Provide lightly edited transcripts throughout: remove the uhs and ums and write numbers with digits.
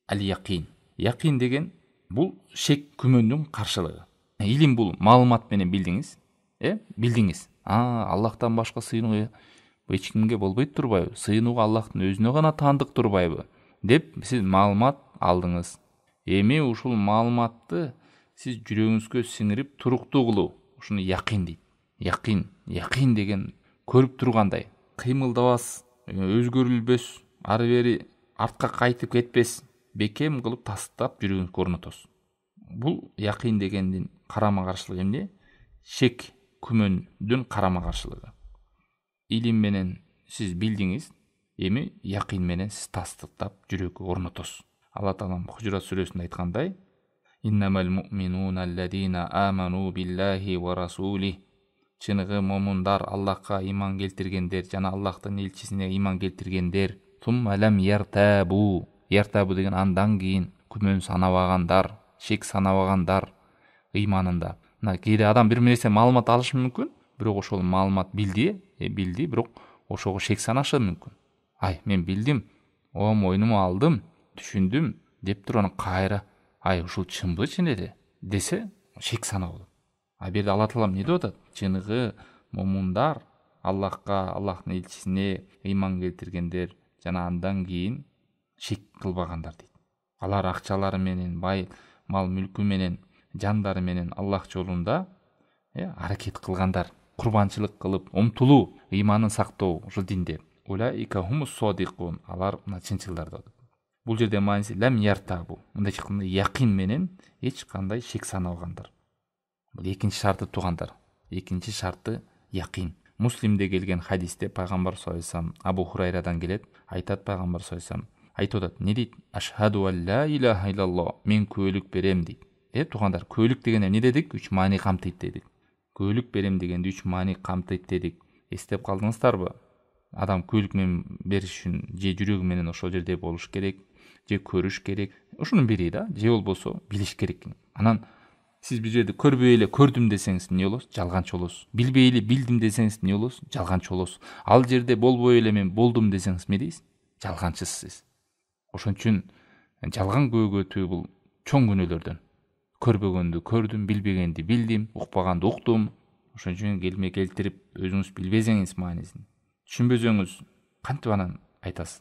Ал яқин. Яқин деген бұл шек күмәннің қаршылығы. Илим бұл маалымат менен билдиңиз. Билдиңиз. Аллахтан башка сыйынууга эч кимге болбойт турбайбы? Сыйынууга Аллахтын өзүнө гана таандык турбайбы? Деп сиз маалымат алдыңыз. Эми ушул маалыматты сиз жүрөгүңүзгө сиңирип туруктуу кылуу. Ушуну яқин дейт. Яқин деген көрүп тургандай, кыймылдабас, өзгөрүлбөс, ары бери артка кайтып кетпес, бекем кылып тастап жүрөгүңүзгө орнотосуз. Бул яқин дегендин карама каршылыгы эмне? Шек, күмөндүн карама каршылыгы. Илим менен сиз билдиңиз, эми яқин менен сиз тастыктап жүрөгкө орнотосуз. Алла Таала Хужурат сүрөсүндө айткандай: «Иннамал муъминуна аллазина аману биллахи ва расулих». Чыныгы момундар Аллахка иман келтиргендер жана Аллахтын элчисине иман келтиргендер. Сумма лам яртабу. Яртабу деген андан кийин күмөн санабагандар, шек санабагандар ыйманында. Кээде адам бир нерсе маалымат алышы мүмкүн, бирок ошол маалымат билди, бирок ошого шек санашы мүмкүн. Мен билдим, мойнума алдым, түшүндүм деп туруп аны кайра ушул чынбы чын десе шек санаа болот. Бул жерде Алла Таала эмне деп атат? Чыныгы момундар Аллахка, Аллахтын элчисине ыйман келтиргендер жана андан кийин шек кылбагандар дейт. Алар акчалары менен, бай мал мүлкү менен, жандары менен Аллах жолунда аракет кылгандар, курбанчылык кылып, умтулуу, ыйманын сактоо ушул динде. Улаика хумус содикун. Алар чынчылдар деп. Бул жерде мааниси лам яртабу. Мындайча айтканда якин менен эч кандай шек санабагандар. Бул экинчи шарты туугандар. Экинчи шарты якин. Муслимде келген хадисте пайгамбар саллаллаху алейхи вассалам Абу Хурайрадан келет, айтат пайгамбар саллаллаху алейхи вассалам, айтып атат, не дейт? Ашхаду алла илаха иллаллах. Мен көөлүк берем дейт. Туугандар, көөлүк деген эмне дедик? 3 маани камтыйт дедик. Көөлүк берем дегенде 3 маани камтыйт дедик. Эстеп калдыңыздарбы? Адам көөлүк менен бериш үчүн же жүрөгү менен ошол жерде болуш керек, же көрүш керек. Ушунун бири да, же болбосо билиш керек. Анан сиз бир жерде көрбөй эле көрдүм десеңиз эмне болосуз? Жалганчы болосуз. Билбей эле билдим десеңиз эмне болосуз? Жалганчы болосуз. Ал жерде болбой эле мен болдум десеңиз эмне дейсиз? Жалганчысыз. Ошон үчүн жалган көөгөтүү бул чоң күнөөлөрдөн. Көрбөгөндү көрдүм, билбегенди билдим, укпаганды уктум. Ошон үчүн келме келтирип өзүңүз билбесеңиз маанисин түшүнбөсөңүз кантип анан айтасыз?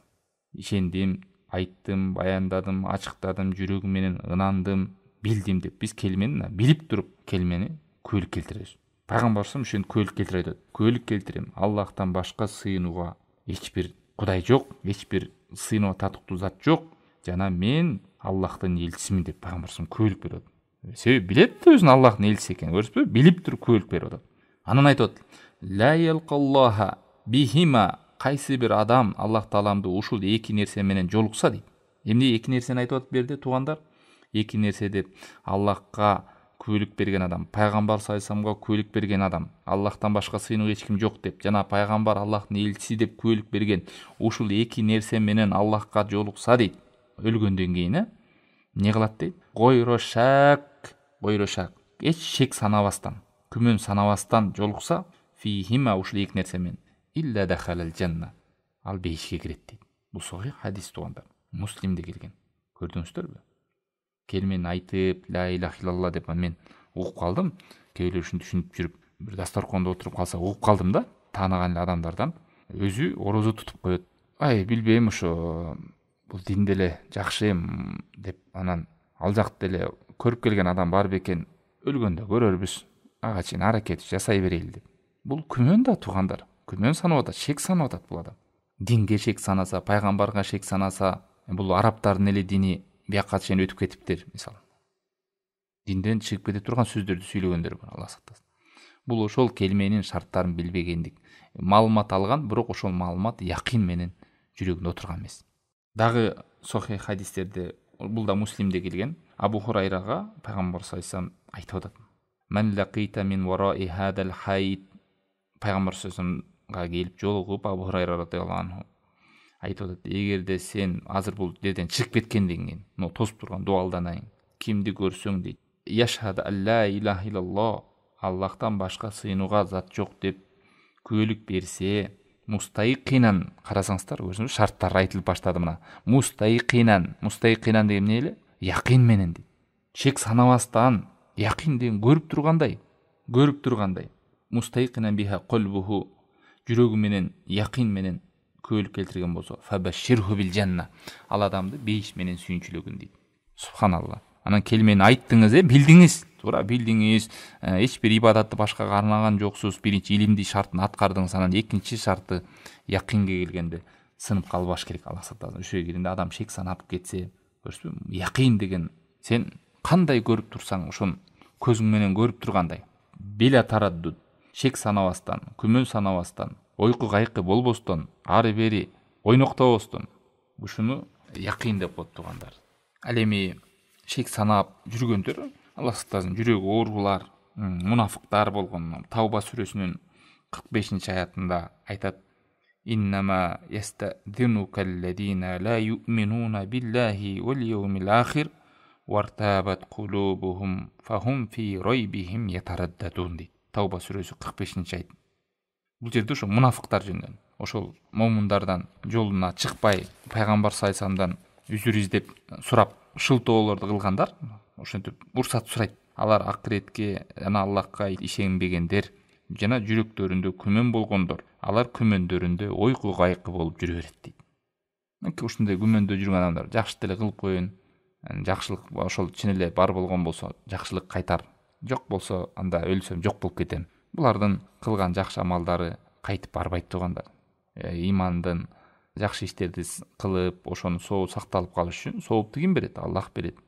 Ишендим, айттым, баяндадым, ачыктадым, жүрөгүм менен ынандым, билдим деп биз келмени билип туруп келмени көөлүк келтиребиз. Пайгамбар ушун көөлүк келтире айтат. Көөлүк келтирем. Аллахтан башка сыйынууга эч бир кудай жок, эч бир сыйынууга татыктуу зат жок. Жана мен Аллахтын элчисимин деп пайгамбар көөлүк берет. Себеби билет өзүн Аллахтын элчиси экенин, көрсөзбү? Билип туруп көөлүк берип атат. Анан айтат: "Ла ялкаллаха бихима". Кайсы бир адам Аллах Тааламды ушул эки нерсе менен жолукса дейт. Эмне эки нерсени айтып атат берде туугандар? Эки нерсе деп Аллахка көөлүк берген адам, пайгамбар саллаллаху алейхи вассаламга көөлүк берген адам, Аллахтан башка сыйынуу эч ким жок деп, жана пайгамбар Аллахтын элчиси деп көөлүк берген ушул эки нерсе менен Аллахка жолукса дейт. Өлгөндөн кийин эмне кылат дейт? Гойрошак, эч шек санабастан, күмөн санабастан жолукса, фихима ушул эки нерсе менен илля дахалал жанна. Ал бейишке кирет дейт. Бул сохих хадис туугандар. Муслимде келген. Көрдүңүздөрбү? Келмени айтып, ла илаха иллалла деп мен угуп калдым. Кээбилер ушинтип түшүнүп жүрүп, бир дастаркондо отуруп калса угуп калдым да, тааныган эле адамдардан. Өзү орозо тутуп коет. Билбейм, ошо бул динде эле жакшы деп, анан ал жакта эле көрүп келген адам бар бекен, өлгөндө көрөрбүз, ага чейин аракет жасай берели деп. Бул күмөн да туугандар. Күмөн санап атат, шек санап атат бул адам. Динге шек санаса, пайгамбарга шек санаса, бул арабтардын эле дини бияка чейин өтүп кетиптир, мисалы. Динден чыгып кете турган сөздөрдү сүйлөгөндөр бар, Алла сактасын. Бул ошол келменин шарттарын билбегендик. Маалымат алган, бирок ошол маалымат якин менен жүрөгүндө отурган эмес. Дагы сохих хадистерде, бул да Муслимде келген, Абу Хурайрага пайгамбар саллаллаху алейхи вассалам айтып атат: "Ман лакита мин вараи хадал хайт". Пайгамбар саллаллаху алейхи вассаламга келип жолугуп, Абу Хурайра радыйаллаху анху айтып атат: "Эгерде сен азыр бул жерден чыгып кеткенден кийин, тосуп турган дуалдан кимди көрсөң дейт, яшхад алла илаха иллаллах, Аллахтан башка сыйынууга зат жок деп көөлүк берсе, мустайқинан, қарасаңыздар өзіңіз шарттар айтылып баштады мына. Мустайқинан деген не еле? Яқин менен дейді. Шек санабастан, яқин деген көріп тұрғандай. Мустайқинан биха қолбуху, жүрегі менен, яқин менен көйлік келтірген болса, фабаширху бил жанна, ал адамды бейіш менен сүйіншілігін дейді. Субханалла. Анан келмени айттыңыз, билдиңиз, туура билдиңиз, эч бир ибадатты башкага арнаган жоксуз. Биринчи илимди шартын аткардыңыз, анан экинчи шарты якинге келгенде сынып калбаш керек. Алла сактасын. Ошо келгенде адам шек санап кетсе, көрсөңбү? Якин деген сен кандай көрүп турсаң, ошону көзүң менен көрүп тургандай. Беле тараддуд, шек санабастан, күмөн санабастан, ойку кайкы болбостон, ары бери ойноктобостон, ушуну якин деп коет туугандар. Ал эми шек санап жүргөндөр, Алла сактасын, жүрөгү оорулар, мунафыктар болгон Тауба сүрөсүнүн 45-аятында айтат: Иннама ястадинукалладина ла ю'минуна биллахи вал яумил ахир вартабат кулубухум фахум фи райбихим ятараддадун дейт. Тауба сүрөсү 45-аят. Бул жерде ошо мунафыктар жөнүндө, ошол момундардан жолуна чыкпай, пайгамбар саллаллаху үзүр издеп сурап шылтоолорду кылгандар, ошентип уруксат сурайт. Алар акыретке жана Аллахка ишенбегендер жана жүрөктөрүндө күмөн болгондор, алар күмөндөрүндө ойку кайкы болуп жүрө берет дейт. Ушундай күмөндө жүргөн адамдар жакшы деле кылып коеюн, жакшылык ошол чын эле бар болгон болсо жакшылык кайтар, жок болсо анда өлсөм жок болуп кетем. Булардын кылган жакшы амалдары кайтып барбайт туугандар. Имандын жакшы иштерди кылып, ошону соо сакталып калыш үчүн соопту ким берет? Аллах берет.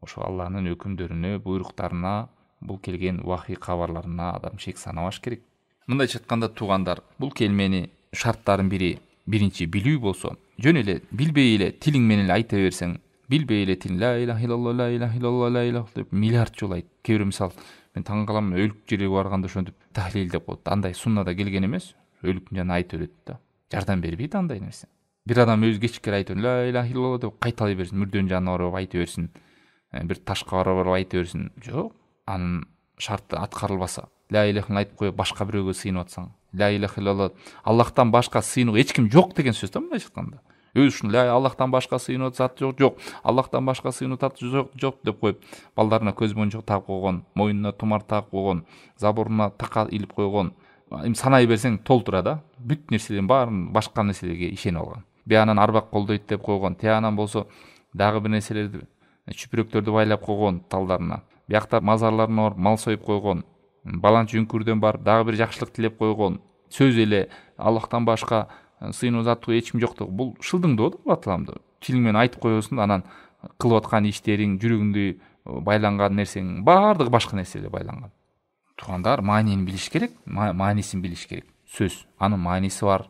Ошо Аллахнын өкүмдөрүнө, буйруктарына, бул келген вахий кабарларына адам шек санабаш керек. Мындайча айтканда туугандар, бул келмени шарттардын бири биринчи билүү болсо, жөн эле билбей эле тилиң менен айта берсең, билбей эле тилиң ла илаха илlalloh, ла илаха илlalloh, ла илаха деп миллиард жолу айт. Кээ бир мисал мен таң калам, өлүк жерге барганда ошентип тахлил деп коет. Андай суннада келген эмес, өлүктүн жанына айта берет да. Жардам бербейт андай нерсе. Бир адам өзү кечиккер айтып, ла илаха илlalloh деп кайталай берсин, мүрдөнүн жанына барып айта берсин, бир ташка барып айта берсин. Жок, анын шарты аткарылбаса, ла илаха айтып коюп башка бирөөгө сыйынып атсаң, ла илаха илlalloh Аллахтан башка сыйынууга эч ким жок деген сөз да, мындайча айтканда. Өзү ушун ла Аллахтан башка сыйынуу зат жок, Аллахтан башка сыйынуу зат жок деп коюп, балдарына көз мончок тагып койгон, мойнуна тумар тагып койгон, заборуна така илип койгон. Эми санай берсең толтура да, бүт нерселердин баарын башка нерселерге ишенип алган. Биянан арбак колдойт деп койгон, тиянан болсо дагы бир нерселерди, чүпүрөктөрдү байлап койгон талдарына. Биякта мазарларына барып мал союп койгон, баланчы үңкүрдөн барып дагы бир жакшылык тилеп койгон. Сөз эле Аллахтан башка сыйынуу зат эч ким жоктугу, бул шылдыңдоо да баталамды. Тилиң менен айтып коесуң, анан кылып аткан иштериң, жүрөгүңдү байланган нерсең баардыгы башка нерселерге байланган. Туугандар, маанини билиш керек, маанисин билиш керек. Сөз, анын мааниси бар.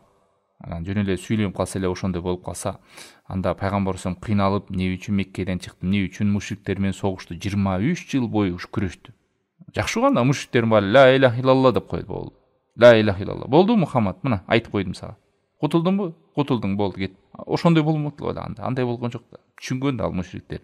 Анан жөн эле сүйлөнүп калса эле ошондой болуп калса, анда пайгамбар сом кыйналып, эмне үчүн Меккеден чыкты, эмне үчүн мушриктер менен согушту, 23 жыл бою күрөштү. Жакшы гана мушриктердин баары ла илаха илlalloh деп коет, болду. Ла илаха илlalloh. Болду Мухаммад, мына айтып койдум сага. Кутулдуңбу? Кутулдуң, болду, кет. Ошондой болмок эле анда. Андай болгон жок да. Түшүнгөн да ал мушриктер.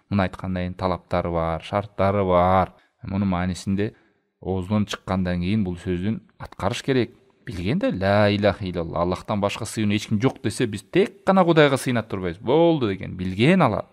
Муну айткандан кийин талаптары бар, шарттары бар. Мунун маанисинде оозунан чыккандан кийин бул сөздүн аткарыш керек. Билгенде ла илаха илlalloh, Аллахтан башка сыйынуу эч ким жок десе, биз тек гана Кудайга сыйынат турбайбыз. Болду деген билген ала.